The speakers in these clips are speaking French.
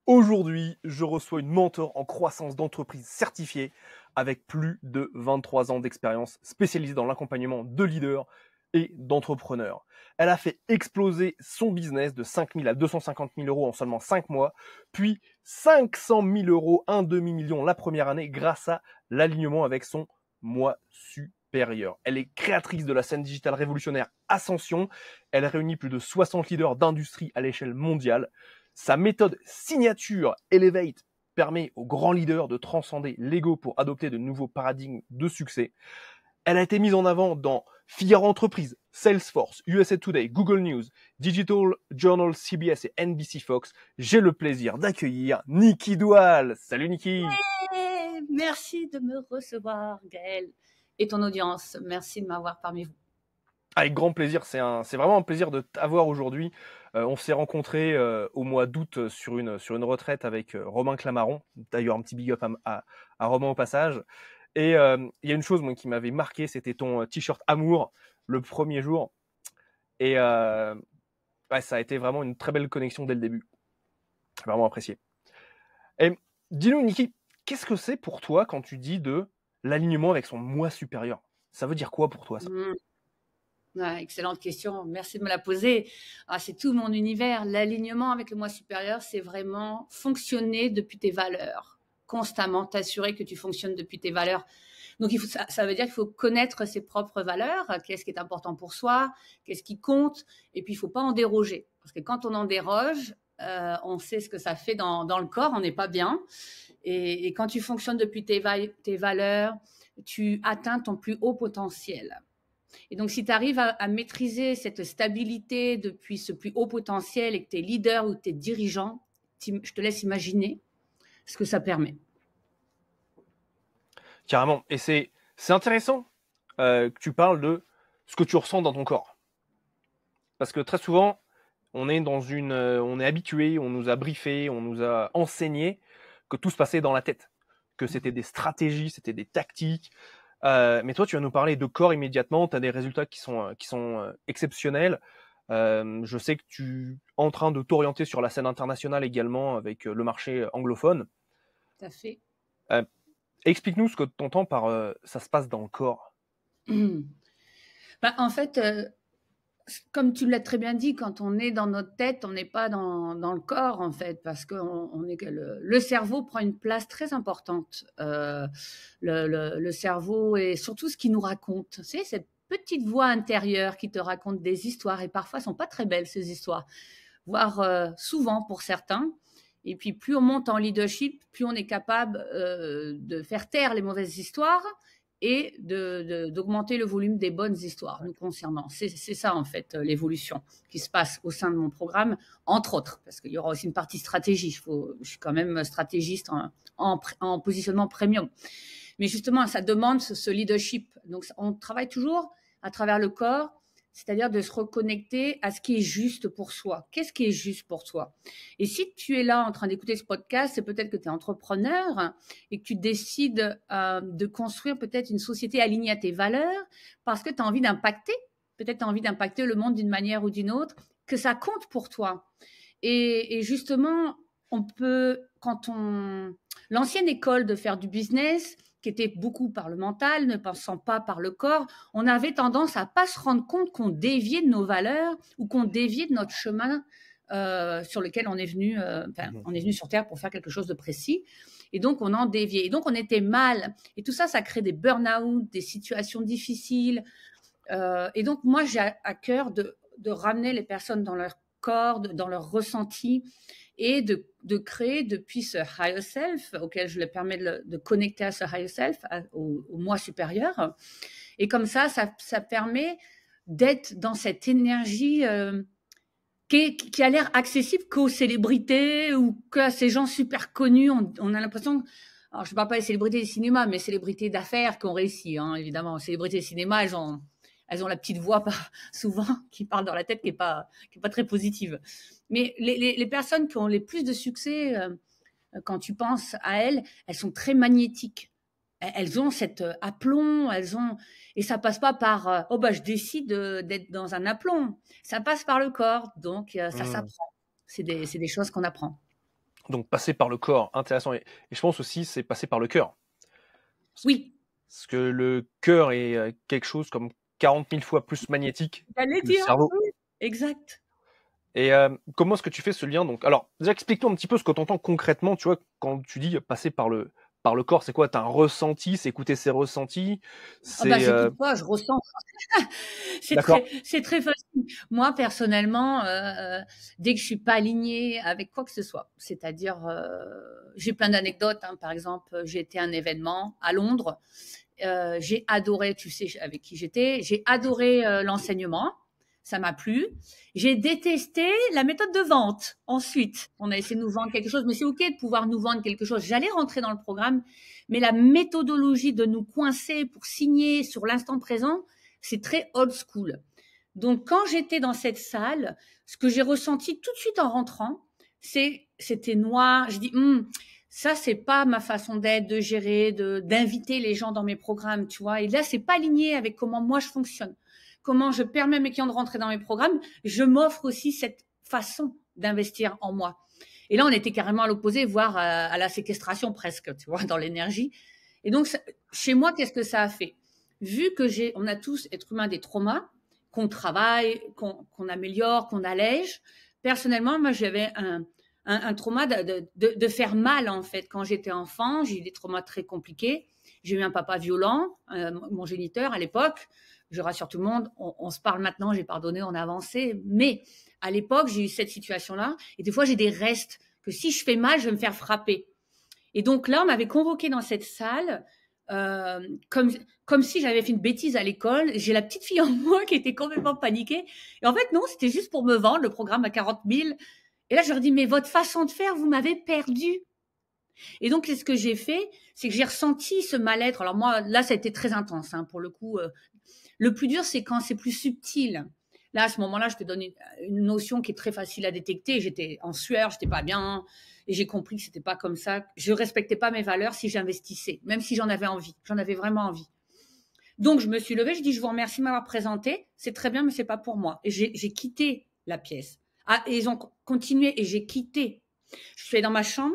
Aujourd'hui, je reçois une mentor en croissance d'entreprise certifiée avec plus de 23 ans d'expérience spécialisée dans l'accompagnement de leaders et d'entrepreneurs. Elle a fait exploser son business de 5 000 à 250 000 euros en seulement 5 mois, puis 500 000 euros, un demi-million la première année grâce à l'alignement avec son moi supérieur. Elle est créatrice de la scène digitale révolutionnaire Ascension. Elle réunit plus de 60 leaders d'industrie à l'échelle mondiale. Sa méthode signature Elevate permet aux grands leaders de transcender l'ego pour adopter de nouveaux paradigmes de succès. Elle a été mise en avant dans Figaro Entreprise, Salesforce, USA Today, Google News, Digital Journal, CBS et NBC Fox. J'ai le plaisir d'accueillir Niki Doual. Salut Niki. Hey, merci de me recevoir, Gaël, et ton audience. Merci de m'avoir parmi vous. Avec grand plaisir, c'est vraiment un plaisir de t'avoir aujourd'hui. On s'est rencontrés au mois d'août sur une retraite avec Romain Clamaron. D'ailleurs, un petit big up à Romain au passage. Et il y a une chose moi, qui m'avait marqué, c'était ton t-shirt Amour le premier jour. Et ouais, ça a été vraiment une très belle connexion dès le début. Vraiment apprécié. Et dis-nous, Niki, qu'est-ce que c'est pour toi quand tu dis de l'alignement avec son moi supérieur? Ça veut dire quoi pour toi ça? Ouais, excellente question, merci de me la poser. C'est tout mon univers. L'alignement avec le moi supérieur, c'est vraiment fonctionner depuis tes valeurs, constamment t'assurer que tu fonctionnes depuis tes valeurs. Donc, ça veut dire qu'il faut connaître ses propres valeurs, qu'est-ce qui est important pour soi, qu'est-ce qui compte, et puis il ne faut pas en déroger. Parce que quand on en déroge, on sait ce que ça fait dans le corps, on n'est pas bien. Et quand tu fonctionnes depuis tes valeurs, tu atteins ton plus haut potentiel. Et donc, si tu arrives à maîtriser cette stabilité depuis ce plus haut potentiel et que tu es leader ou tu es dirigeant, je te laisse imaginer ce que ça permet. Carrément. Et c'est intéressant que tu parles de ce que tu ressens dans ton corps. Parce que très souvent, on est habitué, on nous a briefé, on nous a enseigné que tout se passait dans la tête, que c'était des stratégies, c'était des tactiques. Mais toi, tu vas nous parler de corps immédiatement. Tu as des résultats qui sont exceptionnels. Je sais que tu es en train de t'orienter sur la scène internationale également avec le marché anglophone. Tout à fait. Explique-nous ce que tu entends par ça se passe dans le corps. En fait, comme tu l'as très bien dit, quand on est dans notre tête, on n'est pas dans le corps, en fait, parce que le cerveau prend une place très importante. Le cerveau et surtout ce qu'il nous raconte. Tu sais, cette petite voix intérieure qui te raconte des histoires, et parfois, elles ne sont pas très belles, ces histoires, voire souvent pour certains. Et puis, plus on monte en leadership, plus on est capable de faire taire les mauvaises histoires et d'augmenter le volume des bonnes histoires nous concernant. C'est ça, en fait, l'évolution qui se passe au sein de mon programme, entre autres, parce qu'il y aura aussi une partie stratégie. Je suis quand même stratégiste en positionnement premium. Mais justement, ça demande ce leadership. Donc, on travaille toujours à travers le corps, c'est-à-dire de se reconnecter à ce qui est juste pour soi. Qu'est-ce qui est juste pour toi? Et si tu es là en train d'écouter ce podcast, c'est peut-être que tu es entrepreneur et que tu décides de construire peut-être une société alignée à tes valeurs parce que tu as envie d'impacter. Peut-être tu as envie d'impacter le monde d'une manière ou d'une autre, que ça compte pour toi. Et justement, l'ancienne école de faire du business, qui était beaucoup par le mental, ne pensant pas par le corps, on avait tendance à pas se rendre compte qu'on déviait de nos valeurs ou qu'on déviait de notre chemin sur lequel on est venu sur Terre pour faire quelque chose de précis. Et donc, on en déviait. Et donc, on était mal. Et tout ça, ça crée des burn-out, des situations difficiles. Et donc, moi, j'ai à cœur de ramener les personnes dans leur corps, dans leur ressenti, et de créer depuis ce higher self auquel je leur permets de connecter à ce higher self, au moi supérieur. Et comme ça permet d'être dans cette énergie qui a l'air accessible qu'aux célébrités ou qu'à ces gens super connus. On a l'impression, alors je ne parle pas des célébrités du cinéma, mais célébrités d'affaires qui ont réussi, hein, évidemment. Célébrités du cinéma, elles ont la petite voix souvent qui parle dans la tête qui est pas très positive. Mais les personnes qui ont les plus de succès, quand tu penses à elles sont très magnétiques. Elles ont cet aplomb, et ça passe pas par je décide d'être dans un aplomb. Ça passe par le corps, donc ça s'apprend. C'est des choses qu'on apprend. Donc, passer par le corps, intéressant. Et je pense aussi, c'est passer par le cœur. Oui. Parce que le cœur est quelque chose comme 40 000 fois plus magnétique J'allais que le dire, cerveau. oui, exact. Et comment est-ce que tu fais ce lien donc? Alors, déjà, explique-nous un petit peu ce que tu entends concrètement, tu vois, quand tu dis passer par le corps. C'est quoi? Tu as un ressenti? C'est écouter ses ressentis? Ah bah, C'est j'écoute pas, je ressens. d'accord, C'est très facile. Moi, personnellement, dès que je suis pas alignée avec quoi que ce soit, c'est-à-dire, j'ai plein d'anecdotes, hein. Par exemple, j'ai été à un événement à Londres. J'ai adoré, tu sais avec qui j'étais, j'ai adoré l'enseignement, ça m'a plu. J'ai détesté la méthode de vente. Ensuite, on a essayé de nous vendre quelque chose, mais c'est ok de pouvoir nous vendre quelque chose. J'allais rentrer dans le programme, mais la méthodologie de nous coincer pour signer sur l'instant présent, c'est très old school. Donc, quand j'étais dans cette salle, ce que j'ai ressenti tout de suite en rentrant, c'était noir. Je dis, ça, c'est pas ma façon d'être, de gérer, d'inviter les gens dans mes programmes, tu vois. Et là, c'est pas aligné avec comment moi je fonctionne, comment je permets à mes clients de rentrer dans mes programmes. Je m'offre aussi cette façon d'investir en moi. Et là, on était carrément à l'opposé, voire à la séquestration presque, tu vois, dans l'énergie. Et donc, chez moi, qu'est-ce que ça a fait? Vu que on a tous, êtres humains, des traumas, qu'on travaille, qu'on améliore, qu'on allège. Personnellement, moi, j'avais un trauma de faire mal, en fait. Quand j'étais enfant, j'ai eu des traumas très compliqués. J'ai eu un papa violent, mon géniteur à l'époque. Je rassure tout le monde, on se parle maintenant, j'ai pardonné, on a avancé. Mais à l'époque, j'ai eu cette situation-là. Et des fois, j'ai des restes que si je fais mal, je vais me faire frapper. Et donc là, on m'avait convoqué dans cette salle comme si j'avais fait une bêtise à l'école. J'ai la petite fille en moi qui était complètement paniquée. Et en fait, non, c'était juste pour me vendre le programme à 40 000. Et là, je leur dis, mais votre façon de faire, vous m'avez perdu. Et donc, ce que j'ai fait, c'est que j'ai ressenti ce mal-être. Alors moi, là, ça a été très intense, hein, pour le coup. Le plus dur, c'est quand c'est plus subtil. Là, à ce moment-là, je te donne une notion qui est très facile à détecter. J'étais en sueur, j'étais pas bien. Et j'ai compris que c'était pas comme ça. Je respectais pas mes valeurs si j'investissais, même si j'en avais envie. J'en avais vraiment envie. Donc, je me suis levée, je dis, je vous remercie de m'avoir présenté. C'est très bien, mais c'est pas pour moi. Et j'ai quitté la pièce. Ah, et ils ont continué et j'ai quitté. Je suis allée dans ma chambre,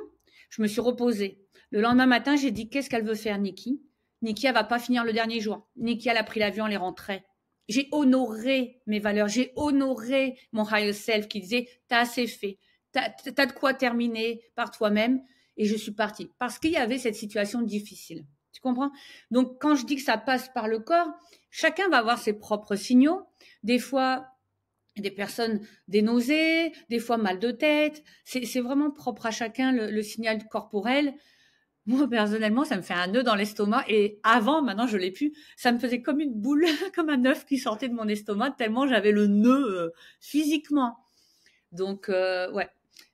je me suis reposée. Le lendemain matin, j'ai dit, qu'est-ce qu'elle veut faire, Nikki? Nikki, elle va pas finir le dernier jour. Nikki, elle a pris l'avion, elle est rentrée. J'ai honoré mes valeurs, j'ai honoré mon higher self qui disait, t'as assez fait, t'as de quoi terminer par toi-même. Et je suis partie parce qu'il y avait cette situation difficile. Tu comprends? Donc, quand je dis que ça passe par le corps, chacun va avoir ses propres signaux. Des fois, des personnes, des nausées, des fois mal de tête. C'est vraiment propre à chacun le signal corporel. Moi, personnellement, ça me fait un nœud dans l'estomac. Et avant, maintenant, je l'ai plus. Ça me faisait comme une boule, comme un œuf qui sortait de mon estomac, tellement j'avais le nœud physiquement. Donc, ouais,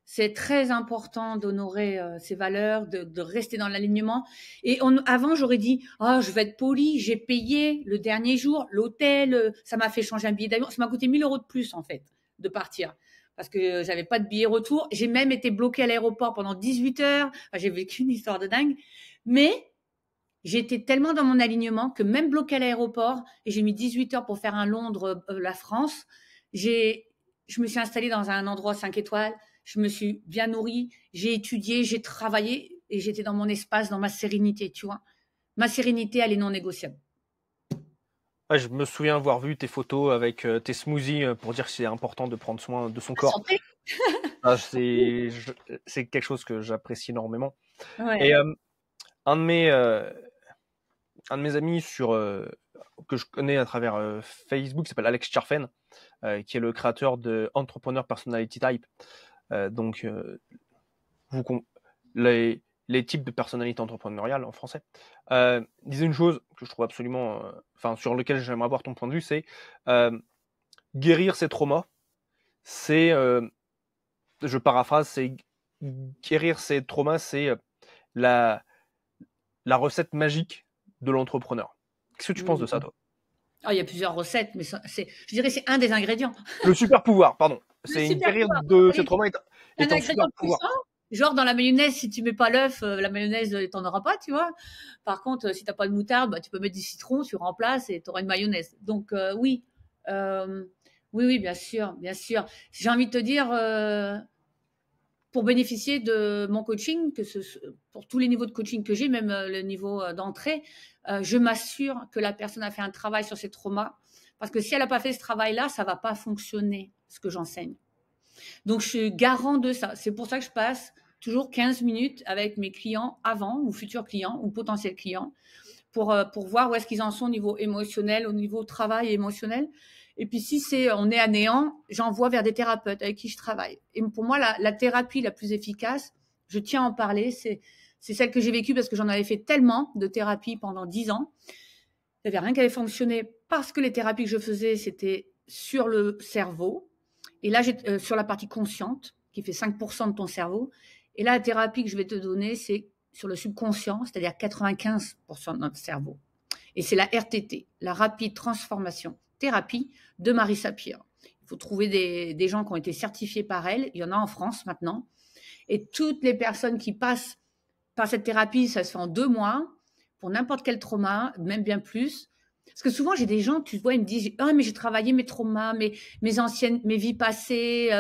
c'est très important d'honorer ses valeurs, de rester dans l'alignement. Et avant, j'aurais dit, oh, je vais être poli, j'ai payé le dernier jour, l'hôtel, ça m'a fait changer un billet d'avion. Ça m'a coûté 1 000 € de plus, en fait, de partir. Parce que j'avais pas de billet retour. J'ai même été bloquée à l'aéroport pendant 18 heures. Enfin, j'ai vécu une histoire de dingue. Mais j'étais tellement dans mon alignement que même bloquée à l'aéroport, et j'ai mis 18 heures pour faire un Londres-la France, je me suis installée dans un endroit 5 étoiles, je me suis bien nourrie, j'ai étudié, j'ai travaillé et j'étais dans mon espace, dans ma sérénité, tu vois. Ma sérénité, elle est non négociable. Ouais, je me souviens avoir vu tes photos avec tes smoothies pour dire que c'est important de prendre soin de son corps. Santé. Ah, c'est quelque chose que j'apprécie énormément. Ouais. Et un de mes amis que je connais à travers Facebook, qui s'appelle Alex Charfen, qui est le créateur de Entrepreneur Personality Type. Donc, vous, les types de personnalité entrepreneuriale en français, disait une chose que je trouve absolument, enfin, sur lequel j'aimerais avoir ton point de vue, c'est guérir ses traumas. C'est, je paraphrase, c'est guérir ses traumas, c'est la recette magique de l'entrepreneur. Qu'est-ce que tu penses de ça, toi? Oh, il y a plusieurs recettes, mais je dirais que c'est un des ingrédients. Le super pouvoir, pardon. Le C'est super guérir pouvoir. de ses Oui. traumas Un est un super ingrédient pouvoir. puissant. Genre dans la mayonnaise, si tu mets pas l'œuf, la mayonnaise, t'en auras pas, tu vois. Par contre, si t'as pas de moutarde, bah, tu peux mettre du citron, tu remplaces et tu auras une mayonnaise. Donc oui, oui, bien sûr, bien sûr. J'ai envie de te dire, pour bénéficier de mon coaching, pour tous les niveaux de coaching que j'ai, même le niveau d'entrée, je m'assure que la personne a fait un travail sur ses traumas. Parce que si elle n'a pas fait ce travail-là, ça ne va pas fonctionner, ce que j'enseigne. Donc, je suis garant de ça. C'est pour ça que je passe toujours 15 minutes avec mes clients avant, ou futurs clients, ou potentiels clients, pour voir où est-ce qu'ils en sont au niveau émotionnel, au niveau travail émotionnel. Et puis, si on est à néant, j'envoie vers des thérapeutes avec qui je travaille. Et pour moi, la thérapie la plus efficace, je tiens à en parler, c'est celle que j'ai vécue parce que j'en avais fait tellement de thérapie pendant 10 ans. Il n'y avait rien qui avait fonctionné parce que les thérapies que je faisais, c'était sur le cerveau. Et là, sur la partie consciente, qui fait 5% de ton cerveau. Et là, la thérapie que je vais te donner, c'est sur le subconscient, c'est-à-dire 95% de notre cerveau. Et c'est la RTT, la rapide transformation thérapie de Marissa Peer. Il faut trouver des gens qui ont été certifiés par elle. Il y en a en France maintenant. Et toutes les personnes qui passent par cette thérapie, ça se fait en 2 mois, pour n'importe quel trauma, même bien plus. Parce que souvent, j'ai des gens, tu vois, ils me disent « Ah, mais j'ai travaillé mes traumas, mes vies passées,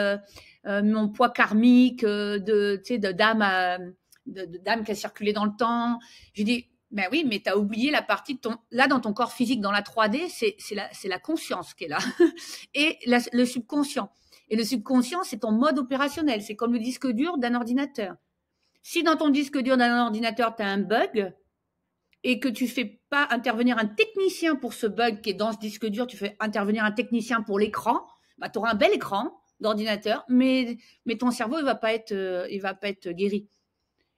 mon poids karmique de d'âme qui a circulé dans le temps. » Je dis « Ben oui, mais tu as oublié la partie de là, dans ton corps physique, dans la 3D, c'est la conscience qui est là. Et le subconscient. Et le subconscient, c'est ton mode opérationnel. C'est comme le disque dur d'un ordinateur. Si dans ton disque dur d'un ordinateur, tu as un bug et que tu fais pas intervenir un technicien pour ce bug qui est dans ce disque dur, tu fais intervenir un technicien pour l'écran, bah, tu auras un bel écran d'ordinateur, mais ton cerveau, il va pas être guéri.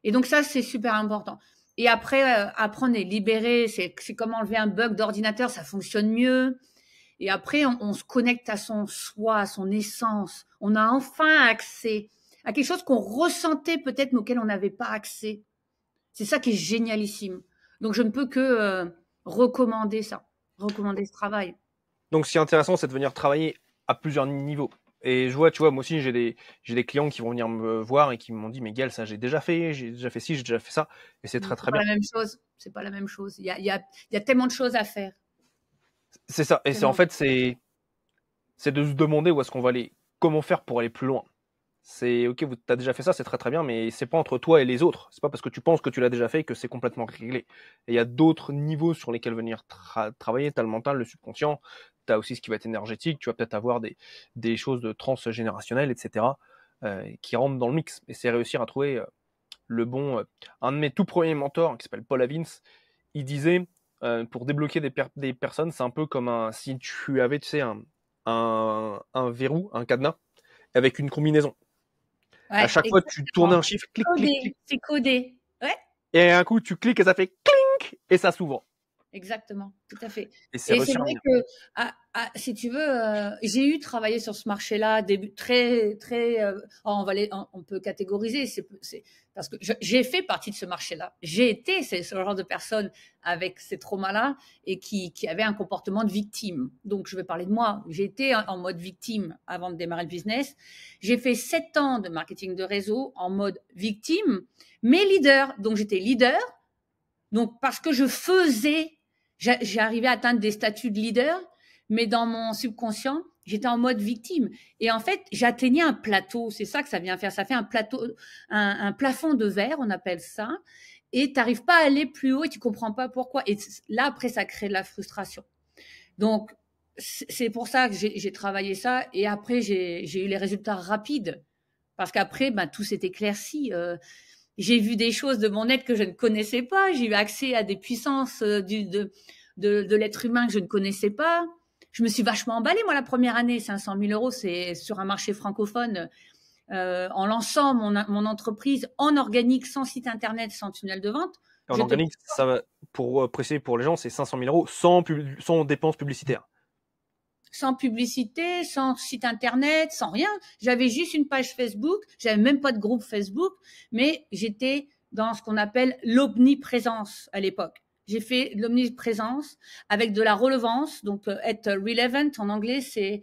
Et donc ça, c'est super important. Et après, apprendre et libérer, c'est comme enlever un bug d'ordinateur, ça fonctionne mieux. Et après, on se connecte à son soi, à son essence. On a enfin accès à quelque chose qu'on ressentait peut-être, mais auquel on n'avait pas accès. C'est ça qui est génialissime. Donc, je ne peux que recommander ça, recommander ce travail. Donc, ce qui est intéressant, c'est de venir travailler à plusieurs niveaux. Et je vois, tu vois, moi aussi, j'ai des clients qui vont venir me voir et qui m'ont dit, mais Gaël, ça, j'ai déjà fait ci, j'ai déjà fait ça. Et c'est très, très bien. C'est pas la même chose. C'est pas la même chose. Il y a tellement de choses à faire. C'est ça. Et c'est en fait, c'est de se demander où est-ce qu'on va aller, comment faire pour aller plus loin. C'est ok, tu as déjà fait ça, c'est très très bien, mais c'est pas entre toi et les autres. C'est pas parce que tu penses que tu l'as déjà fait que c'est complètement réglé. Et il y a d'autres niveaux sur lesquels venir travailler. Tu as le mental, le subconscient, tu as aussi ce qui va être énergétique. Tu vas peut-être avoir des choses de transgénérationnelles, etc., qui rentrent dans le mix. Et c'est réussir à trouver le bon. Un de mes tout premiers mentors, qui s'appelle Paul Avins, il disait pour débloquer des personnes, c'est un peu comme si tu avais, tu sais, un verrou, un cadenas, avec une combinaison. Ouais, à chaque fois, tu tournes un chiffre, clic, clic, clic. C'est codé. Ouais. Et un coup, tu cliques et ça fait clink et ça s'ouvre. Exactement, tout à fait. Et c'est vrai que, si tu veux, j'ai eu travaillé sur ce marché-là, très, très. On peut catégoriser, c'est parce que j'ai fait partie de ce marché-là. J'ai été ce genre de personne avec ces traumas-là et qui avait un comportement de victime. Donc, je vais parler de moi. J'ai été en mode victime avant de démarrer le business. J'ai fait 7 ans de marketing de réseau en mode victime, mais leader. Donc, j'étais leader. Donc, parce que je faisais, j'ai arrivé à atteindre des statuts de leader, mais dans mon subconscient, j'étais en mode victime. Et en fait, j'atteignais un plateau. C'est ça que ça vient faire. Ça fait un plateau, un plafond de verre, on appelle ça. Et tu n'arrives pas à aller plus haut et tu comprends pas pourquoi. Et là, après, ça crée de la frustration. Donc, c'est pour ça que j'ai travaillé ça. Et après, j'ai eu les résultats rapides. Parce qu'après, tout s'est éclairci. J'ai vu des choses de mon être que je ne connaissais pas. J'ai eu accès à des puissances de l'être humain que je ne connaissais pas. Je me suis vachement emballée, moi, la première année. 500 000 euros, c'est sur un marché francophone. En lançant mon entreprise en organique, sans site internet, sans tunnel de vente. En organique, ça va, pour préciser pour les gens, c'est 500 000 euros sans dépenses publicitaires. Sans publicité, sans site internet, sans rien. J'avais juste une page Facebook, j'avais même pas de groupe Facebook, mais j'étais dans ce qu'on appelle l'omniprésence à l'époque. J'ai fait l'omniprésence avec de la relevance, donc être relevant en anglais, c'est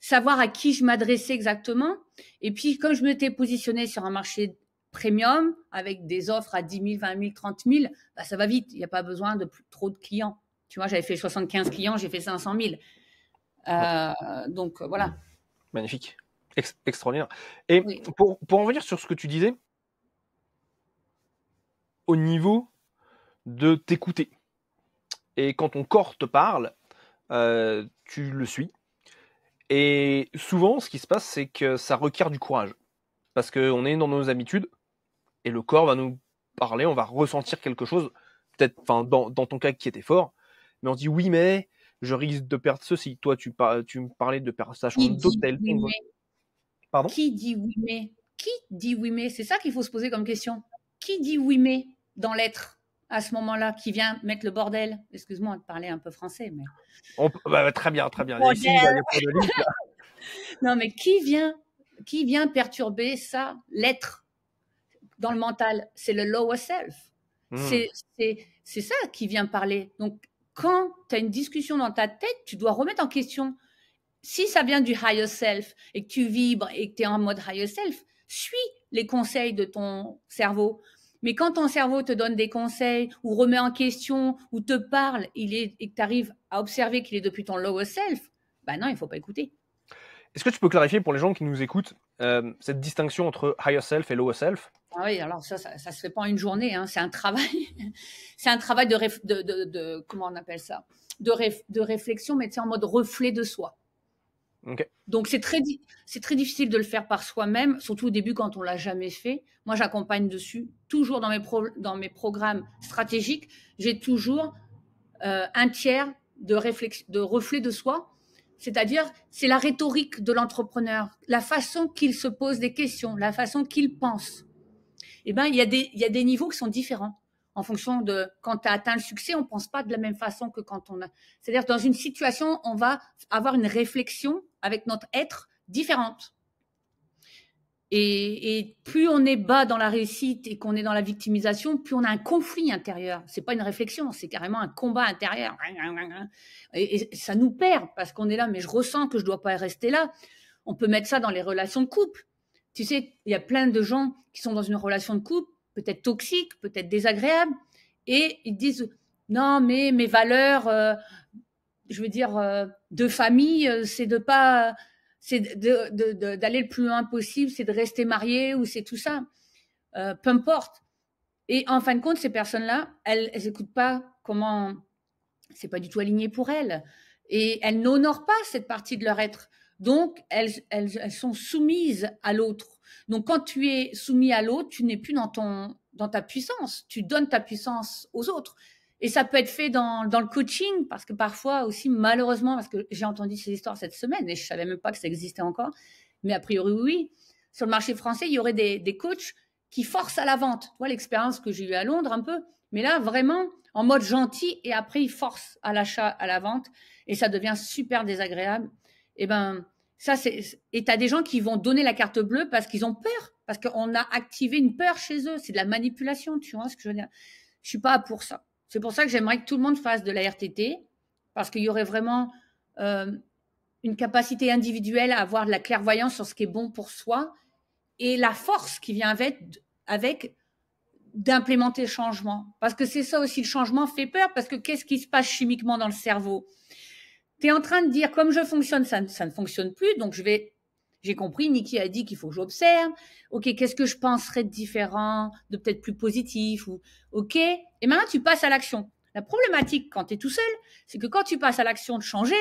savoir à qui je m'adressais exactement. Et puis, comme je m'étais positionnée sur un marché premium avec des offres à 10 000, 20 000, 30 000, ça va vite. Il n'y a pas besoin de trop de clients. Tu vois, j'avais fait 75 clients, j'ai fait 500 000. Donc voilà. Magnifique. Extraordinaire. Et Oui. pour en revenir sur ce que tu disais, au niveau de t'écouter, et quand ton corps te parle, tu le suis. Et souvent, ce qui se passe, c'est que ça requiert du courage. Parce qu'on est dans nos habitudes, et le corps va nous parler, on va ressentir quelque chose, peut-être, enfin, dans ton cas qui était fort, mais on dit oui, mais je risque de perdre ceci. Toi, tu me parlais de perdre sa Qui chambre dit d'hôtel. oui mais? Pardon? Qui dit oui mais? Qui dit oui mais? C'est ça qu'il faut se poser comme question. Qui dit oui mais dans l'être à ce moment-là, qui vient mettre le bordel? Excuse-moi de parler un peu français, mais Très bien, très bien. Ici, il bordel. n'y a pas de limite. Non, mais qui vient perturber ça, l'être dans le mental? C'est le lower self. Hmm. C'est ça qui vient parler. Donc, quand tu as une discussion dans ta tête, tu dois remettre en question. Si ça vient du higher self et que tu vibres et que tu es en mode higher self, suis les conseils de ton cerveau. Mais quand ton cerveau te donne des conseils ou remet en question ou te parle et que tu arrives à observer qu'il est depuis ton lower self, ben non, il ne faut pas écouter. Est-ce que tu peux clarifier pour les gens qui nous écoutent cette distinction entre higher self et lower self? Ah oui, alors ça se fait pas en une journée, hein. C'est un travail, c'est un travail comment on appelle ça, de réflexion, mais c'est en mode reflet de soi. Ok. Donc c'est très difficile de le faire par soi-même, surtout au début quand on l'a jamais fait. Moi, j'accompagne dessus, toujours dans mes programmes stratégiques, j'ai toujours un tiers de reflet de soi. C'est-à-dire, c'est la rhétorique de l'entrepreneur, la façon qu'il se pose des questions, la façon qu'il pense. Eh ben, il y a des niveaux qui sont différents en fonction de quand tu as atteint le succès, on pense pas de la même façon que quand on a. C'est-à-dire dans une situation, on va avoir une réflexion avec notre être différente. Et plus on est bas dans la réussite et qu'on est dans la victimisation, plus on a un conflit intérieur. C'est pas une réflexion, c'est carrément un combat intérieur. Et ça nous perd parce qu'on est là, mais je ressens que je dois pas rester là. On peut mettre ça dans les relations de couple. Tu sais, il y a plein de gens qui sont dans une relation de couple, peut-être toxique, peut-être désagréable, et ils disent non, mais mes valeurs, je veux dire, de famille, c'est de pas, c'est d'aller le plus loin possible, c'est de rester marié ou c'est tout ça, peu importe. Et en fin de compte, ces personnes-là, elles n'écoutent pas comment, c'est pas du tout aligné pour elles, et elles n'honorent pas cette partie de leur être. Donc, elles sont soumises à l'autre. Donc, quand tu es soumis à l'autre, tu n'es plus dans ta puissance. Tu donnes ta puissance aux autres. Et ça peut être fait dans le coaching, parce que parfois aussi, malheureusement, parce que j'ai entendu ces histoires cette semaine et je savais même pas que ça existait encore, mais a priori, oui. Sur le marché français, il y aurait des coachs qui forcent à la vente. Tu vois, l'expérience que j'ai eue à Londres un peu. Mais là, vraiment, en mode gentil, et après, ils forcent à l'achat, à la vente, et ça devient super désagréable. Et ben, ça, et t'as des gens qui vont donner la carte bleue parce qu'ils ont peur, parce qu'on a activé une peur chez eux. C'est de la manipulation, tu vois ce que je veux dire? Je suis pas pour ça. C'est pour ça que j'aimerais que tout le monde fasse de la RTT, parce qu'il y aurait vraiment une capacité individuelle à avoir de la clairvoyance sur ce qui est bon pour soi et la force qui vient avec d'implémenter le changement. Parce que c'est ça aussi, le changement fait peur, parce que qu'est-ce qui se passe chimiquement dans le cerveau? Tu es en train de dire, comme je fonctionne, ça ne fonctionne plus, donc j'ai compris, Niki a dit qu'il faut que j'observe. Ok, qu'est-ce que je penserais de différent, de peut-être plus positif, ou ok. Et maintenant, tu passes à l'action. La problématique quand tu es tout seul, c'est que quand tu passes à l'action de changer,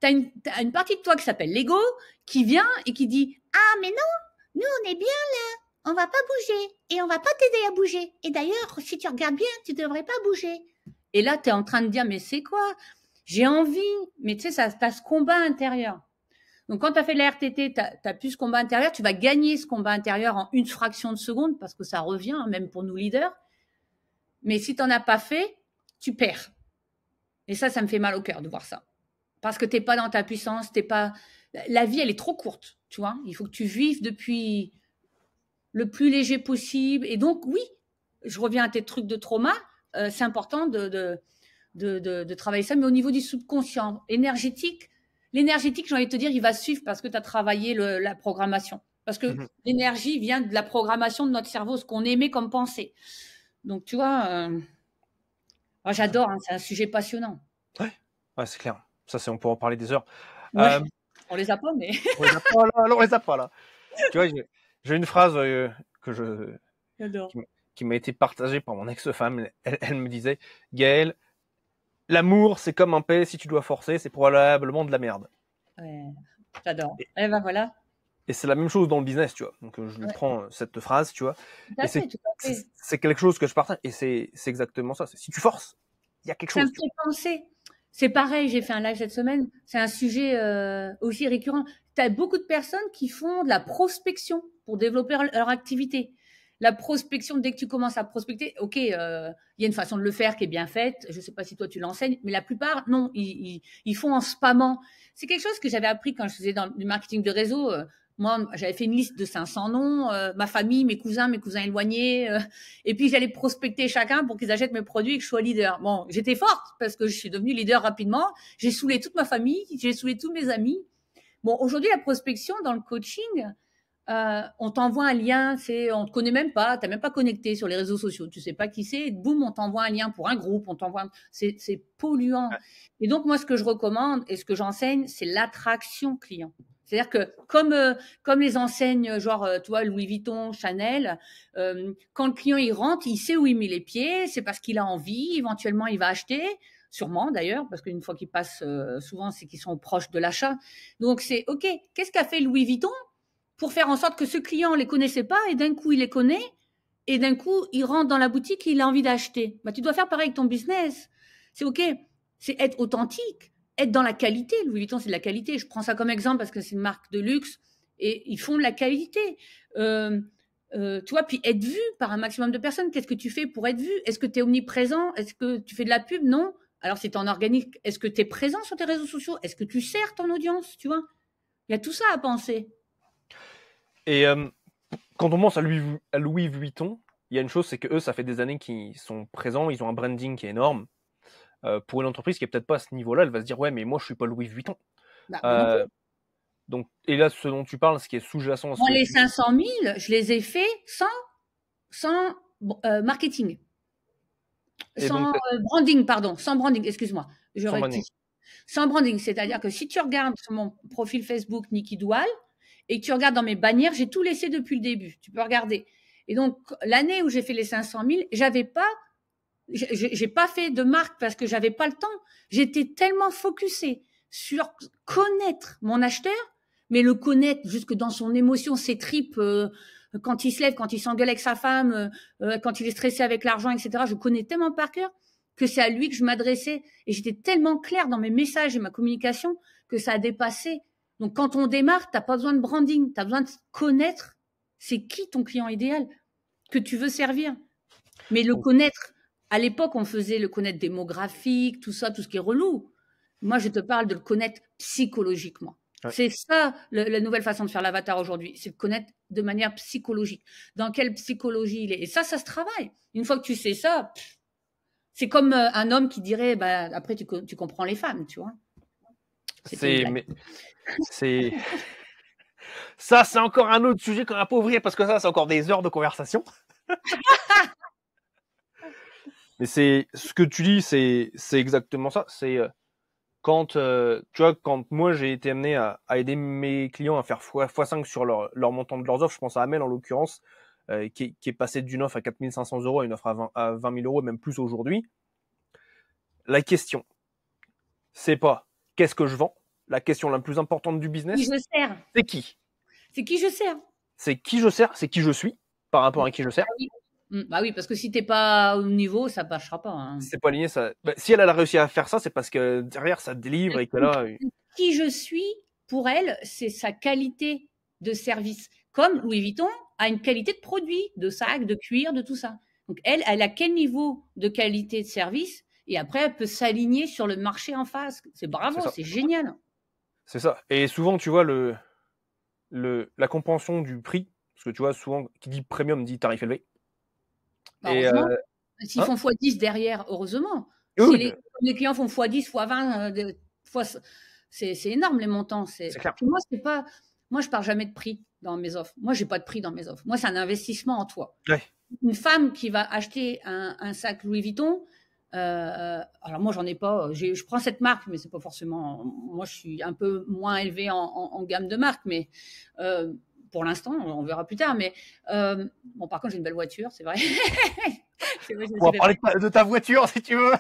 tu as une partie de toi qui s'appelle l'ego, qui vient et qui dit, ah, mais non, nous, on est bien là, on va pas bouger, et on va pas t'aider à bouger. Et d'ailleurs, si tu regardes bien, tu devrais pas bouger. Et là, tu es en train de dire, mais c'est quoi? J'ai envie, mais tu sais, ça t'as ce combat intérieur. Donc, quand tu as fait de la RTT, tu as plus ce combat intérieur, tu vas gagner ce combat intérieur en une fraction de seconde, parce que ça revient, même pour nous leaders. Mais si tu n'en as pas fait, tu perds. Et ça me fait mal au cœur de voir ça. Parce que tu n'es pas dans ta puissance, t'es pas. La vie, elle est trop courte, tu vois. Il faut que tu vives depuis le plus léger possible. Et donc, oui, je reviens à tes trucs de trauma, c'est important de travailler ça, mais au niveau du subconscient, énergétique, l'énergétique, j'ai envie de te dire, il va suivre parce que tu as travaillé la programmation. Parce que l'énergie vient de la programmation de notre cerveau, ce qu'on aimait comme pensée. Donc, tu vois, j'adore, hein, c'est un sujet passionnant. Ouais, c'est clair. Ça, on pourra en parler des heures. Ouais. On les a pas, mais. On les a pas là, on les a pas là. Tu vois, j'ai une phrase J'adore. qui m'a été partagée par mon ex-femme. Elle me disait, Gaël, l'amour, c'est comme un paix, si tu dois forcer, c'est probablement de la merde. Ouais, j'adore. Et ben voilà. Et c'est la même chose dans le business, tu vois. Donc je lui prends cette phrase, tu vois. Tout à Et fait, tout à fait. c'est quelque chose que je partage. Et c'est exactement ça. Si tu forces, il y a quelque Ça me chose. fait penser. C'est pareil, j'ai fait un live cette semaine. C'est un sujet aussi récurrent. Tu as beaucoup de personnes qui font de la prospection pour développer leur activité. La prospection, dès que tu commences à prospecter, ok, il y a une façon de le faire qui est bien faite. Je ne sais pas si toi tu l'enseignes, mais la plupart, non, ils font en spammant. C'est quelque chose que j'avais appris quand je faisais du marketing de réseau. Moi, j'avais fait une liste de 500 noms, ma famille, mes cousins éloignés, et puis j'allais prospecter chacun pour qu'ils achètent mes produits et que je sois leader. Bon, j'étais forte parce que je suis devenue leader rapidement. J'ai saoulé toute ma famille, j'ai saoulé tous mes amis. Bon, aujourd'hui, la prospection dans le coaching, on t'envoie un lien, on te connaît même pas, t'as même pas connecté sur les réseaux sociaux, tu sais pas qui c'est, boum, on t'envoie un lien pour un groupe, c'est polluant. Et donc moi, ce que je recommande et ce que j'enseigne, c'est l'attraction client. C'est-à-dire que comme les enseignes, genre, tu vois, Louis Vuitton, Chanel, quand le client il rentre, il sait où il met les pieds, c'est parce qu'il a envie, éventuellement il va acheter. Sûrement d'ailleurs, parce qu'une fois qu'ils passent, souvent c'est qu'ils sont proches de l'achat. Donc c'est ok. Qu'est-ce qu'a fait Louis Vuitton pour faire en sorte que ce client ne les connaissait pas et d'un coup il les connaît et d'un coup il rentre dans la boutique et il a envie d'acheter. Bah, tu dois faire pareil avec ton business. C'est ok, c'est être authentique, être dans la qualité. Louis Vuitton c'est de la qualité. Je prends ça comme exemple parce que c'est une marque de luxe et ils font de la qualité. Tu vois, puis être vu par un maximum de personnes. Qu'est-ce que tu fais pour être vu? Est-ce que tu es omniprésent? Est-ce que tu fais de la pub? Non. Alors c'est en organique. Est-ce que tu es présent sur tes réseaux sociaux? Est-ce que tu sers ton audience? Tu vois, il y a tout ça à penser. Et quand on pense à Louis Vuitton, il y a une chose, c'est que eux, ça fait des années qu'ils sont présents, ils ont un branding qui est énorme. Pour une entreprise qui est peut-être pas à ce niveau-là, elle va se dire ouais, mais moi je suis pas Louis Vuitton. Bah, donc, et là, ce dont tu parles, ce qui est sous-jacent à ce moi, que les tu 500 000, je les ai faits sans marketing, et donc, sans branding, pardon, sans branding, excuse-moi, je sans branding. rectifie. Sans branding, c'est-à-dire que si tu regardes sur mon profil Facebook Niki Doual et que tu regardes dans mes bannières, j'ai tout laissé depuis le début. Tu peux regarder. Et donc, l'année où j'ai fait les 500 000, j'ai pas fait de marque parce que j'avais pas le temps. J'étais tellement focusée sur connaître mon acheteur, mais le connaître jusque dans son émotion, ses tripes, quand il se lève, quand il s'engueule avec sa femme, quand il est stressé avec l'argent, etc. Je connais tellement par cœur que c'est à lui que je m'adressais et j'étais tellement claire dans mes messages et ma communication que ça a dépassé. Donc quand on démarre, t'as pas besoin de branding, t'as besoin de connaître c'est qui ton client idéal que tu veux servir. Mais le connaître, à l'époque, on faisait le connaître démographique, tout ça, tout ce qui est relou. Moi, je te parle de le connaître psychologiquement. Ouais. C'est ça la nouvelle façon de faire l'avatar aujourd'hui, c'est de connaître de manière psychologique. Dans quelle psychologie il est. Et ça se travaille. Une fois que tu sais ça, c'est comme un homme qui dirait, bah, après tu comprends les femmes, tu vois. Ça, c'est encore un autre sujet qu'on va pas ouvrir parce que ça, c'est encore des heures de conversation. Mais c'est ce que tu dis, c'est exactement ça. C'est quand tu vois, quand moi j'ai été amené à aider mes clients à faire x5 sur leur montant de leurs offres, je pense à Amel en l'occurrence, qui est passé d'une offre à 4 500 € à une offre à 20 000 € et même plus aujourd'hui. La question, c'est pas qu'est-ce que je vends. La question la plus importante du business, qui je sers. C'est qui. C'est qui je sers. C'est qui je sers, c'est qui je suis par rapport à qui je sers. Ah oui. Bah oui, parce que si t'es pas au niveau, ça marchera pas. Hein. C'est pas aligné, ça. Bah, si elle a réussi à faire ça, c'est parce que derrière ça délivre et que là. Qui je suis, pour elle, c'est sa qualité de service. Comme Louis Vuitton a une qualité de produit, de sac, de cuir, de tout ça. Donc elle a quel niveau de qualité de service et après elle peut s'aligner sur le marché en face. C'est bravo, c'est génial. C'est ça. Et souvent, tu vois la compréhension du prix, parce que tu vois souvent qui dit premium dit tarif élevé. Bah, s'ils font x10 derrière, heureusement. Oui, si les clients font x10, x20, c'est énorme les montants. C'est clair. Puis moi, je parle jamais de prix dans mes offres. Moi, j'ai pas de prix dans mes offres. Moi, c'est un investissement en toi. Ouais. Une femme qui va acheter un sac Louis Vuitton, Alors moi, j'en ai pas. Je prends cette marque, mais c'est pas forcément. Moi, je suis un peu moins élevée en gamme de marque, mais pour l'instant, on verra plus tard. Mais bon, par contre, j'ai une belle voiture, c'est vrai. C'est vrai, je me On suis va fait parler de ta voiture si tu veux.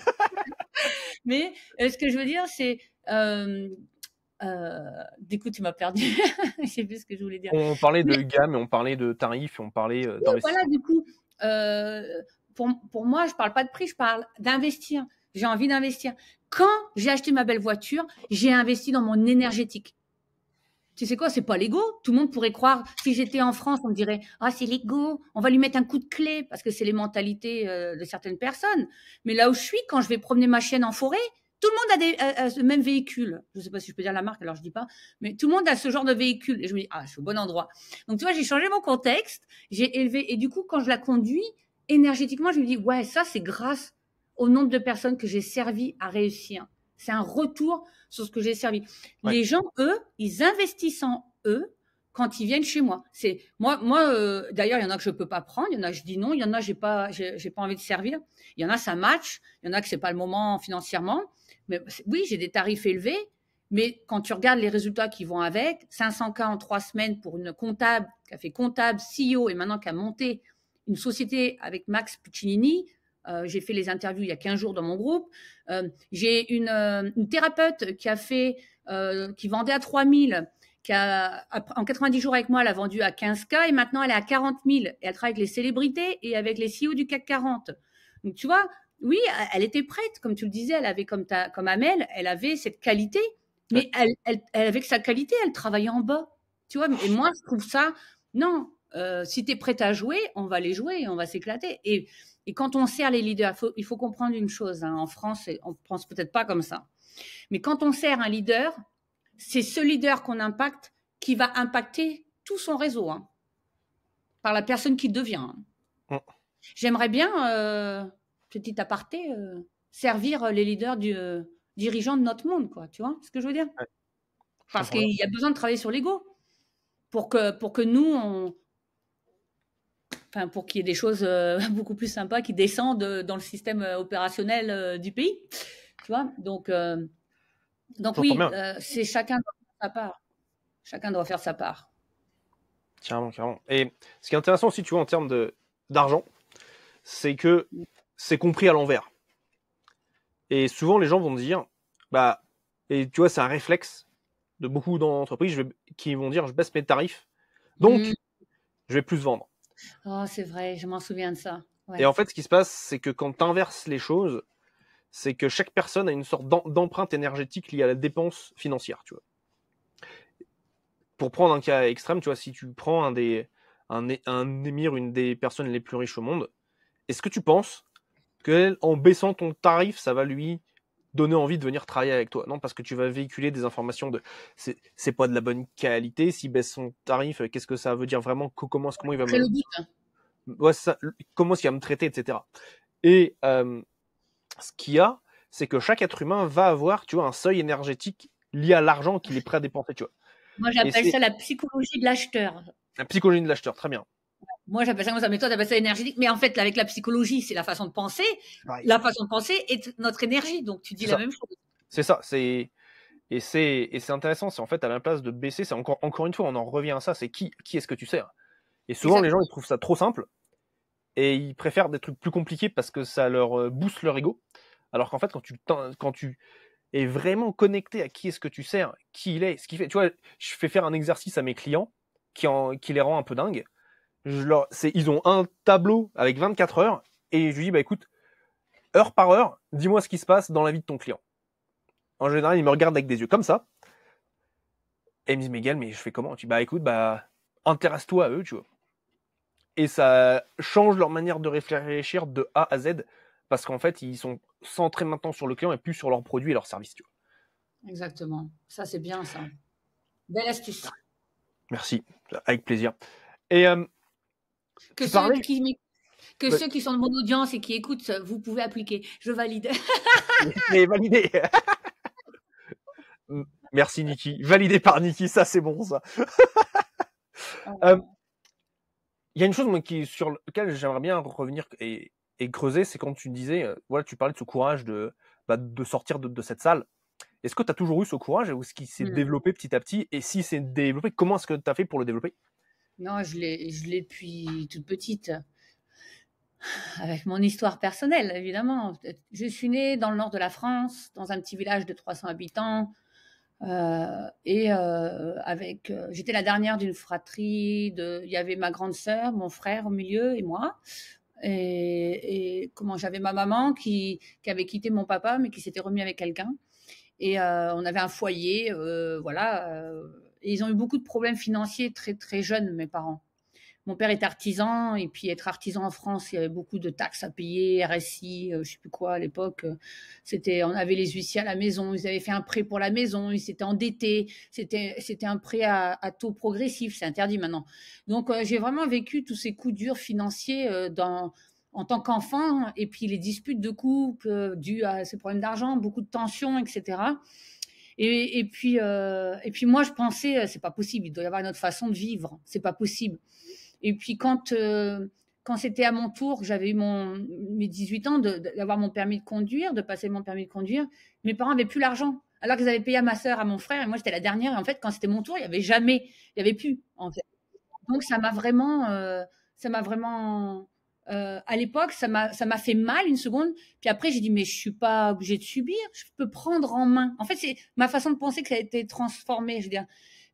Mais ce que je veux dire, c'est. Du coup, tu m'as perdu. Je sais plus ce que je voulais dire. On parlait Mais de gamme, et on parlait de tarifs, et on parlait oui, voilà, d'investissement. du coup, pour moi, je parle pas de prix, je parle d'investir. J'ai envie d'investir. Quand j'ai acheté ma belle voiture, j'ai investi dans mon énergétique. Tu sais quoi, c'est pas l'ego. Tout le monde pourrait croire, si j'étais en France, on me dirait, ah, c'est l'ego, on va lui mettre un coup de clé, parce que c'est les mentalités de certaines personnes. Mais là où je suis, quand je vais promener ma chienne en forêt, tout le monde a le même véhicule. Je sais pas si je peux dire la marque, alors je dis pas, mais tout le monde a ce genre de véhicule. Et je me dis, ah, je suis au bon endroit. Donc, tu vois, j'ai changé mon contexte, j'ai élevé, et du coup, quand je la conduis, énergétiquement, je me dis, ouais, ça, c'est grâce au nombre de personnes que j'ai servi à réussir. C'est un retour sur ce que j'ai servi. Ouais. Les gens, eux, ils investissent en eux quand ils viennent chez moi. C'est moi, d'ailleurs, il y en a que je peux pas prendre, il y en a que je dis non, il y en a j'ai pas envie de servir. Il y en a ça match, il y en a que c'est pas le moment financièrement. Mais oui, j'ai des tarifs élevés, mais quand tu regardes les résultats qui vont avec, 500K en 3 semaines pour une comptable qui a fait comptable, CEO et maintenant qui a monté une société avec Max Puccinini. J'ai fait les interviews il y a 15 jours dans mon groupe. J'ai une thérapeute qui vendait à 3000, en 90 jours avec moi, elle a vendu à 15K et maintenant elle est à 40 000. Et elle travaille avec les célébrités et avec les CEO du CAC 40. Donc tu vois, oui, elle était prête, comme tu le disais, elle avait comme Amel, elle avait cette qualité, mais elle avec sa qualité, elle travaillait en bas. Tu vois, et moi, je trouve ça, non, si tu es prête à jouer, on va les jouer et on va s'éclater. Et quand on sert les leaders, il faut comprendre une chose. Hein, en France, on ne pense peut-être pas comme ça. Mais quand on sert un leader, c'est ce leader qu'on impacte qui va impacter tout son réseau, hein, par la personne qu'il devient. Mm. J'aimerais bien, petit aparté, servir les leaders dirigeants de notre monde, quoi. Tu vois ce que je veux dire? Ouais, Parce qu'il y a besoin de travailler sur l'ego pour que nous, pour qu'il y ait des choses beaucoup plus sympas qui descendent dans le système opérationnel du pays. Tu vois, donc oui, c'est chacun doit faire sa part. Chacun doit faire sa part. Carrément, carrément. Et ce qui est intéressant aussi, tu vois, en termes d'argent, c'est que c'est compris à l'envers. Et souvent, les gens vont dire, bah, et tu vois, c'est un réflexe de beaucoup d'entreprises qui vont dire, je baisse mes tarifs, donc je vais plus vendre. Oh, c'est vrai, je m'en souviens de ça. Ouais. Et en fait, ce qui se passe, c'est que quand tu inverses les choses, c'est que chaque personne a une sorte d'empreinte énergétique liée à la dépense financière, tu vois. Pour prendre un cas extrême, tu vois, si tu prends un émir, une des personnes les plus riches au monde, est-ce que tu penses qu'en baissant ton tarif, ça va lui donner envie de venir travailler avec toi? Non, parce que tu vas véhiculer des informations c'est pas de la bonne qualité. S'il baisse son tarif, qu'est-ce que ça veut dire vraiment? Comment il va le but, hein. Ouais, comment est-ce qu'il va me traiter, etc. Et ce qu'il y a, c'est que chaque être humain va avoir, tu vois, un seuil énergétique lié à l'argent qu'il est prêt à dépenser, tu vois. Moi, j'appelle ça la psychologie de l'acheteur. La psychologie de l'acheteur, très bien. Moi, j'appelle ça comme ça, mais toi, tu appelles ça énergétique. Mais en fait, avec la psychologie, c'est la façon de penser. Ouais. La façon de penser est notre énergie. Donc, tu dis la même chose. C'est ça. Et c'est intéressant. C'est en fait, à la place de baisser, c'est encore une fois, on en revient à ça. C'est qui est-ce que tu sers? Et souvent, les gens, ils trouvent ça trop simple. Et ils préfèrent des trucs plus compliqués parce que ça leur booste leur ego. Alors qu'en fait, quand tu es vraiment connecté à qui est-ce que tu sers, qui il est, ce qu'il fait. Tu vois, je fais faire un exercice à mes clients qui les rend un peu dingues. Ils ont un tableau avec 24 heures et je lui dis, bah écoute, heure par heure, dis-moi ce qui se passe dans la vie de ton client. En général, ils me regardent avec des yeux comme ça. Et ils me disent, Miguel, mais je fais comment? Je dis, bah écoute, intéresse-toi à eux, tu vois. Et ça change leur manière de réfléchir de A à Z, parce qu'en fait, ils sont centrés maintenant sur le client et plus sur leurs produits et leurs services, tu vois. Exactement. Ça, c'est bien, ça. Belle astuce. Merci, avec plaisir. Et ceux qui sont de mon audience et qui écoutent, vous pouvez appliquer. Je valide. Mais validé. Merci, Niki. Validé par Niki, ça, c'est bon, ça. Il y a une chose sur laquelle j'aimerais bien revenir, et et creuser, c'est quand tu disais, voilà, tu parlais de ce courage de sortir de cette salle. Est-ce que tu as toujours eu ce courage ou est-ce qu'il s'est Mmh. développé petit à petit? Et si c'est développé, comment est-ce que tu as fait pour le développer? Non, je l'ai depuis toute petite, avec mon histoire personnelle, évidemment. Je suis née dans le nord de la France, dans un petit village de 300 habitants, j'étais la dernière d'une fratrie. Il y avait ma grande sœur, mon frère au milieu et moi. Et comment j'avais ma maman qui avait quitté mon papa, mais qui s'était remis avec quelqu'un. Et on avait un foyer, voilà. Et ils ont eu beaucoup de problèmes financiers très très jeunes, mes parents. Mon père est artisan, et puis être artisan en France, il y avait beaucoup de taxes à payer, RSI, je sais plus quoi à l'époque. On avait les huissiers à la maison, ils avaient fait un prêt pour la maison, ils s'étaient endettés. C'était un prêt à taux progressif, c'est interdit maintenant. Donc j'ai vraiment vécu tous ces coups durs financiers en tant qu'enfant, et puis les disputes de couple dues à ces problèmes d'argent, beaucoup de tensions, etc. Et puis moi je pensais, c'est pas possible, il doit y avoir une autre façon de vivre, c'est pas possible. Et puis quand c'était à mon tour, j'avais eu mes 18 ans, d'avoir mon permis de conduire, de passer mon permis de conduire, mes parents n'avaient plus l'argent. Alors qu'ils avaient payé à ma sœur, à mon frère, et moi j'étais la dernière. Et en fait, quand c'était mon tour, il n'y avait plus. En fait. Donc ça m'a vraiment, à l'époque, ça m'a fait mal une seconde. Puis après, j'ai dit, mais je suis pas obligée de subir, je peux prendre en main. En fait, c'est ma façon de penser que ça a été transformé. Je veux dire,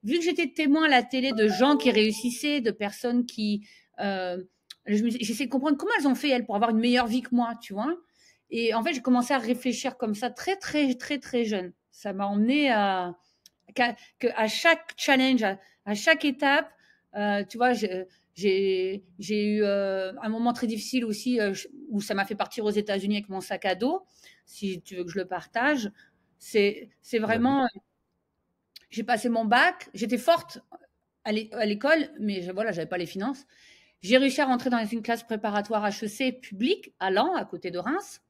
vu que j'étais témoin à la télé de gens qui réussissaient, de personnes qui, j'essaie de comprendre comment elles ont fait elles pour avoir une meilleure vie que moi, tu vois. Et en fait, j'ai commencé à réfléchir comme ça très très très très jeune. Ça m'a emmené à chaque challenge, à chaque étape, tu vois, j'ai eu un moment très difficile aussi où ça m'a fait partir aux États-Unis avec mon sac à dos. Si tu veux que je le partage, c'est Vas-y. vraiment. J'ai passé mon bac, j'étais forte à l'école, mais voilà, j'avais pas les finances. J'ai réussi à rentrer dans une classe préparatoire HEC publique à Laon, à côté de Reims.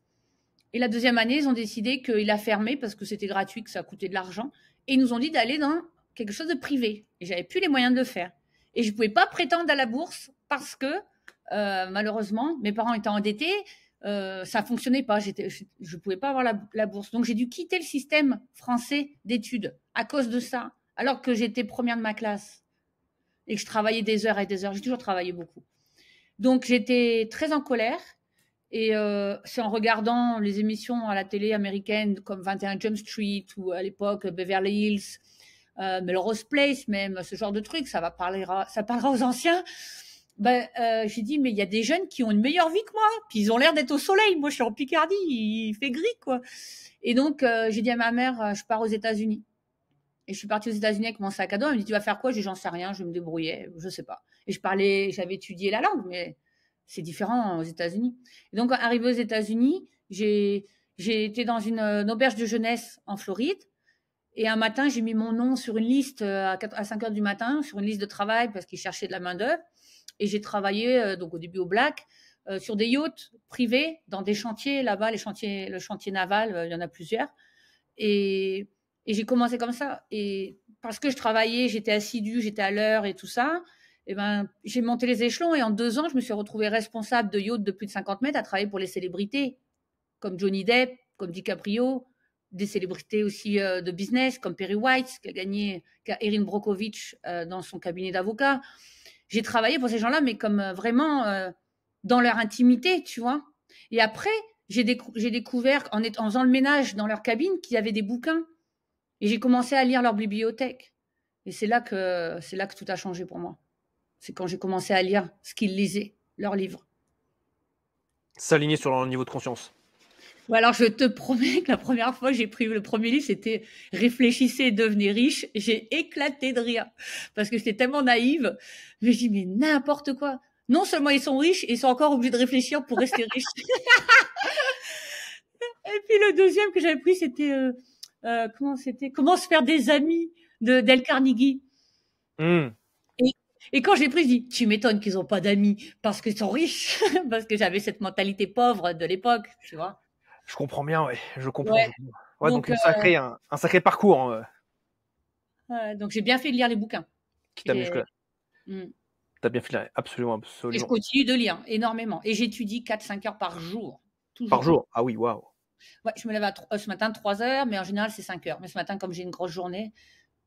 Et la deuxième année, ils ont décidé qu'il a fermé parce que c'était gratuit, que ça coûtait de l'argent. Et ils nous ont dit d'aller dans quelque chose de privé. Et j'avais plus les moyens de le faire. Et je ne pouvais pas prétendre à la bourse parce que, malheureusement, mes parents étaient endettés. Ça ne fonctionnait pas. Je ne pouvais pas avoir la bourse. Donc, j'ai dû quitter le système français d'études à cause de ça, alors que j'étais première de ma classe et que je travaillais des heures et des heures. J'ai toujours travaillé beaucoup. Donc, j'étais très en colère. Et c'est en regardant les émissions à la télé américaine comme 21 Jump Street ou à l'époque Beverly Hills, Melrose Place même, ce genre de trucs, ça parlera aux anciens. J'ai dit, mais il y a des jeunes qui ont une meilleure vie que moi, puis ils ont l'air d'être au soleil. Moi, je suis en Picardie, il fait gris, quoi. Et donc, j'ai dit à ma mère, je pars aux États-Unis. Et je suis partie aux États-Unis avec mon sac à dos. Elle me dit, tu vas faire quoi? J'ai dit, j'en sais rien, je me débrouillais, je sais pas. Et j'avais étudié la langue, mais c'est différent aux États-Unis. Et donc, arrivée aux États-Unis, j'ai été dans une auberge de jeunesse en Floride. Et un matin, j'ai mis mon nom sur une liste à 5 heures du matin, sur une liste de travail parce qu'ils cherchaient de la main-d'œuvre. Et j'ai travaillé, donc au début au Black, sur des yachts privés, dans des chantiers là-bas, le chantier naval, il y en a plusieurs. Et j'ai commencé comme ça. Et parce que je travaillais, j'étais assidue, j'étais à l'heure et tout ça, et ben, j'ai monté les échelons et en 2 ans, je me suis retrouvée responsable de yachts de plus de 50 mètres à travailler pour les célébrités, comme Johnny Depp, comme DiCaprio, des célébrités aussi de business, comme Perry White, qui a Erin Brockovich dans son cabinet d'avocat. J'ai travaillé pour ces gens-là, mais comme vraiment dans leur intimité, tu vois. Et après, j'ai découvert, en faisant le ménage dans leur cabine, qu'il y avait des bouquins. Et j'ai commencé à lire leur bibliothèque. Et c'est là que tout a changé pour moi. C'est quand j'ai commencé à lire ce qu'ils lisaient, leurs livres. S'aligner sur leur niveau de conscience. Ou alors, je te promets que la première fois que j'ai pris le premier livre, c'était Réfléchissez et devenez riche. J'ai éclaté de rire parce que j'étais tellement naïve. Mais je dis, mais n'importe quoi. Non seulement ils sont riches, ils sont encore obligés de réfléchir pour rester riches. Et puis le deuxième que j'avais pris, c'était Comment se faire des amis de Dale Carnegie. Et quand j'ai pris, je dis, tu m'étonnes qu'ils n'ont pas d'amis parce qu'ils sont riches, parce que j'avais cette mentalité pauvre de l'époque, tu vois. Je comprends bien, ouais. Je comprends. Ouais. Ouais, donc un sacré parcours. Donc j'ai bien fait de lire les bouquins. Qui t'a amené jusque-là. T'as bien fait, absolument, Et je absolument. continue de lire énormément. Et j'étudie 4-5 heures par jour, Par toujours. jour? Ah oui, waouh! Ouais, je me lève ce matin 3 heures, mais en général, c'est 5 heures. Mais ce matin, comme j'ai une grosse journée,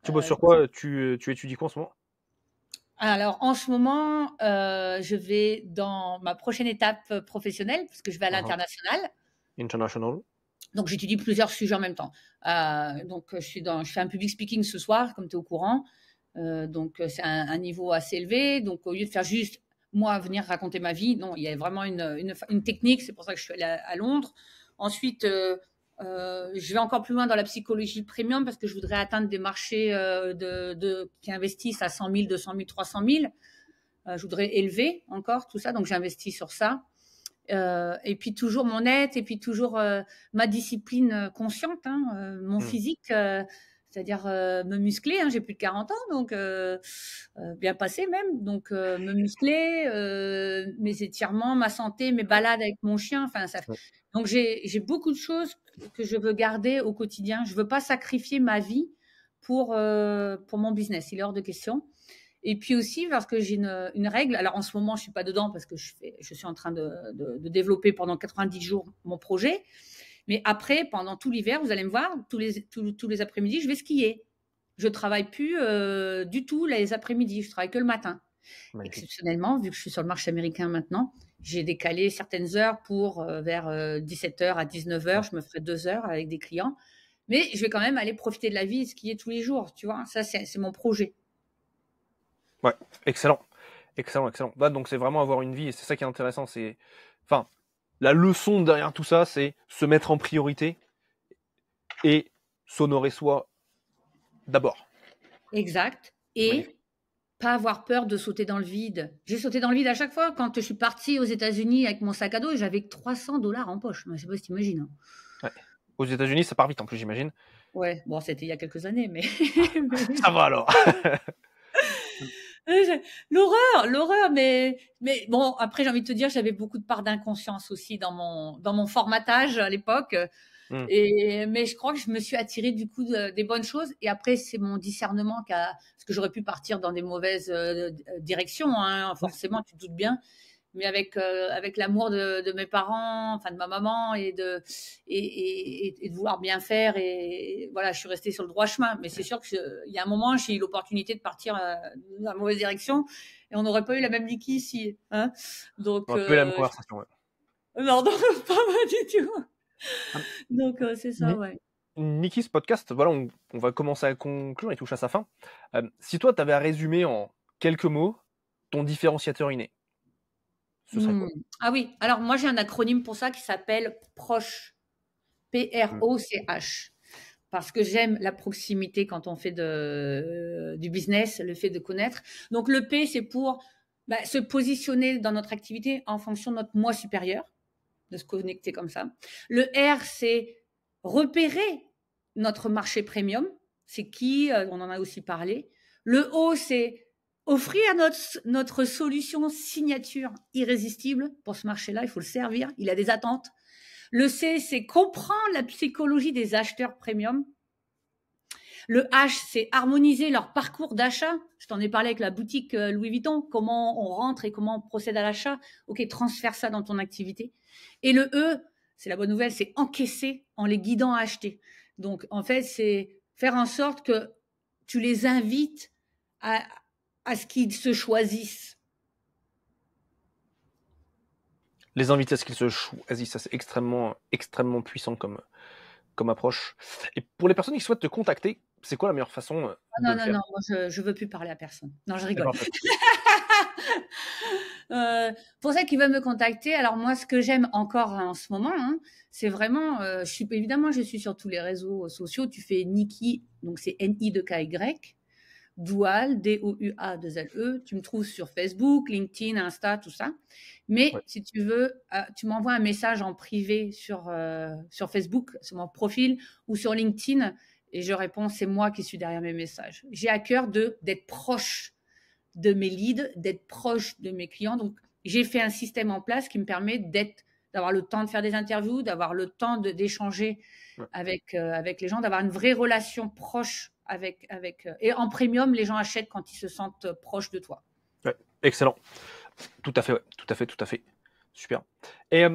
Tu bosses sur euh, quoi? Tu étudies quoi en ce moment? alors en ce moment, je vais dans ma prochaine étape professionnelle, parce que je vais à Mmh. l'international. International? Donc, j'étudie plusieurs sujets en même temps. Donc, je fais un public speaking ce soir, comme tu es au courant. Donc, c'est un niveau assez élevé. Donc, au lieu de faire juste moi venir raconter ma vie, non, il y a vraiment une technique. C'est pour ça que je suis allée à Londres. Ensuite, je vais encore plus loin dans la psychologie premium parce que je voudrais atteindre des marchés qui investissent à 100 000, 200 000, 300 000. Je voudrais élever encore tout ça. Donc, j'investis sur ça. Et puis toujours mon être, et puis toujours ma discipline consciente, hein, mon Mmh. physique, c'est-à-dire me muscler. Hein, j'ai plus de 40 ans, donc bien passé même. Donc me muscler, mes étirements, ma santé, mes balades avec mon chien. Enfin, ça. Ouais. Donc j'ai beaucoup de choses que je veux garder au quotidien. Je veux pas sacrifier ma vie pour mon business. Il est hors de question. Et puis aussi parce que j'ai une règle. Alors en ce moment, je suis pas dedans parce que je suis en train de développer pendant 90 jours mon projet. Mais après, pendant tout l'hiver, vous allez me voir, tous les après-midi, je vais skier. Je travaille plus du tout les après-midi. Je travaille que le matin. Magnifique. Exceptionnellement, vu que je suis sur le marché américain maintenant, j'ai décalé certaines heures pour vers 17h à 19h. Ouais. Je me ferai 2 heures avec des clients. Mais je vais quand même aller profiter de la vie et skier tous les jours. Tu vois, ça, c'est mon projet. Ouais, excellent. Excellent, excellent. Bah, donc c'est vraiment avoir une vie et c'est ça qui est intéressant. C'est, enfin, la leçon derrière tout ça, c'est se mettre en priorité et s'honorer soi d'abord. Exact. Magnifique. Et pas avoir peur de sauter dans le vide. J'ai sauté dans le vide à chaque fois. Quand je suis partie aux États-Unis avec mon sac à dos, j'avais 300 $ en poche. Je sais pas si t'imagines. Hein. Ouais. Aux États-Unis, ça part vite en plus, j'imagine. Ouais, bon, c'était il y a quelques années, mais, mais Ça oui. va alors. L'horreur, mais bon, après, j'ai envie de te dire, j'avais beaucoup de part d'inconscience aussi dans mon formatage à l'époque. Hmm. Mais je crois que je me suis attirée du coup des bonnes choses. Et après, c'est mon discernement parce que j'aurais pu partir dans des mauvaises directions, hein, forcément, tu te doutes bien. Mais avec l'amour de mes parents, enfin de ma maman, et de vouloir bien faire. Et voilà, je suis restée sur le droit chemin. Mais c'est sûr qu'il y a un moment, j'ai eu l'opportunité de partir dans la mauvaise direction et on n'aurait pas eu la même vie qu'ici. Hein. Donc, On a peu eu la même conversation. Ouais. non, non, pas du tout. Ah, Donc, c'est ça, ouais. Niki, ce podcast, voilà, on va commencer à conclure, il touche à sa fin. Si toi, tu avais à résumer en quelques mots ton différenciateur inné, ce serait quoi? Ah oui, alors moi j'ai un acronyme pour ça qui s'appelle PROCH. Hmm. PROCH. Parce que j'aime la proximité quand on fait du business, le fait de connaître. Donc le P, c'est pour se positionner dans notre activité en fonction de notre moi supérieur, de se connecter comme ça. Le R, c'est repérer notre marché premium. C'est qui, on en a aussi parlé. Le O, c'est offrir notre solution signature irrésistible. Pour ce marché-là, il faut le servir. Il a des attentes. Le C, c'est comprendre la psychologie des acheteurs premium. Le H, c'est harmoniser leur parcours d'achat. Je t'en ai parlé avec la boutique Louis Vuitton, comment on rentre et comment on procède à l'achat. Ok, transfère ça dans ton activité. Et le E, c'est la bonne nouvelle, c'est encaisser en les guidant à acheter. Donc, en fait, c'est faire en sorte que tu les invites à ce qu'ils se choisissent. Les inviter à ce qu'ils se choisissent, ça c'est extrêmement, extrêmement puissant comme approche. Et pour les personnes qui souhaitent te contacter, c'est quoi la meilleure façon de Non, le non, faire? non, moi je veux plus parler à personne. Non, je C'est rigole. parfait. Pour celles qui veulent me contacter, alors moi, ce que j'aime encore en ce moment, hein, c'est vraiment, évidemment, je suis sur tous les réseaux sociaux. Tu fais Niki, donc c'est N-I-2-K-Y, Doual, D-O-U-A-2-L-E. Tu me trouves sur Facebook, LinkedIn, Insta, tout ça. Mais Ouais. si tu veux, tu m'envoies un message en privé sur Facebook, sur mon profil, ou sur LinkedIn, et je réponds, c'est moi qui suis derrière mes messages. J'ai à cœur d'être proche de mes leads, d'être proche de mes clients. Donc, j'ai fait un système en place qui me permet d'avoir le temps de faire des interviews, d'avoir le temps d'échanger Ouais. avec les gens, d'avoir une vraie relation proche et en premium, les gens achètent quand ils se sentent proches de toi. Ouais. Excellent. Tout à fait, ouais. Tout à fait. Super. Et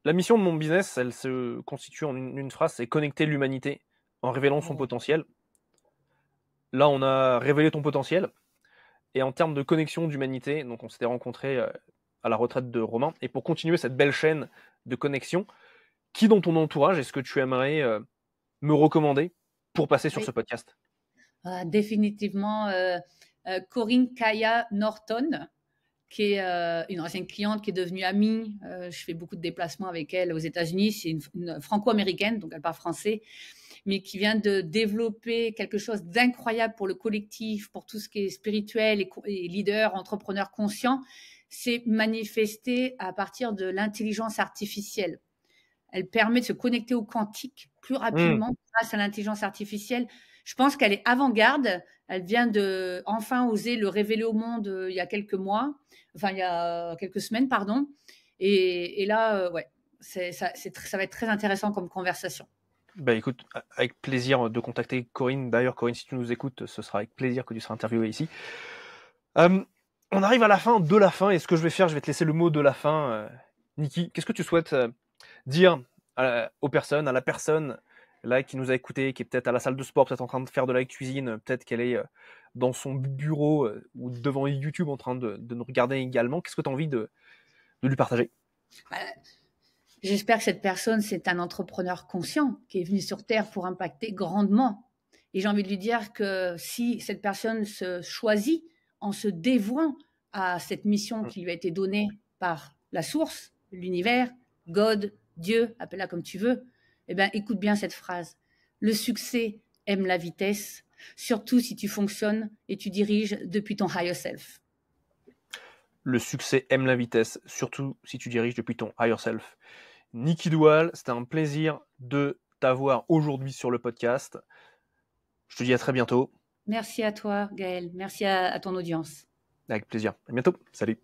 la mission de mon business, elle se constitue en une phrase, c'est connecter l'humanité en révélant son Oh, potentiel. Là, on a révélé ton potentiel. Et en termes de connexion d'humanité, donc on s'était rencontrés à la retraite de Romain. Et pour continuer cette belle chaîne de connexion, qui dans ton entourage est-ce que tu aimerais me recommander pour passer sur oui. ce podcast? Définitivement Corinne Kaya Norton, qui est une ancienne cliente qui est devenue amie. Je fais beaucoup de déplacements avec elle aux États-Unis. C'est une franco-américaine, donc elle parle français, mais qui vient de développer quelque chose d'incroyable pour le collectif, pour tout ce qui est spirituel et leader, entrepreneur conscient. C'est manifesté à partir de l'intelligence artificielle. Elle permet de se connecter au quantique plus Mmh. rapidement grâce à l'intelligence artificielle. Je pense qu'elle est avant-garde. Elle vient de enfin oser le révéler au monde il y a quelques mois, enfin il y a quelques semaines, pardon. Et là, ouais, ça va être très intéressant comme conversation. Bah écoute, avec plaisir de contacter Corinne. D'ailleurs, Corinne, si tu nous écoutes, ce sera avec plaisir que tu seras interviewée ici. On arrive à la fin de la fin, et ce que je vais faire, je vais te laisser le mot de la fin. Niki, qu'est-ce que tu souhaites dire aux personnes, à la personne là qui nous a écouté, qui est peut-être à la salle de sport, peut-être en train de faire de la cuisine, peut-être qu'elle est dans son bureau ou devant YouTube en train de nous regarder également. Qu'est-ce que tu as envie de lui partager? J'espère que cette personne, c'est un entrepreneur conscient qui est venu sur Terre pour impacter grandement. Et j'ai envie de lui dire que si cette personne se choisit en se dévouant à cette mission qui lui a été donnée par la source, l'univers, God, Dieu, appelle-la comme tu veux, eh bien, écoute bien cette phrase. Le succès aime la vitesse, surtout si tu fonctionnes et tu diriges depuis ton higher self. Le succès aime la vitesse, surtout si tu diriges depuis ton higher self. Niki Doual, c'était un plaisir de t'avoir aujourd'hui sur le podcast. Je te dis à très bientôt. Merci à toi, Gaël. Merci à ton audience. Avec plaisir. À bientôt. Salut.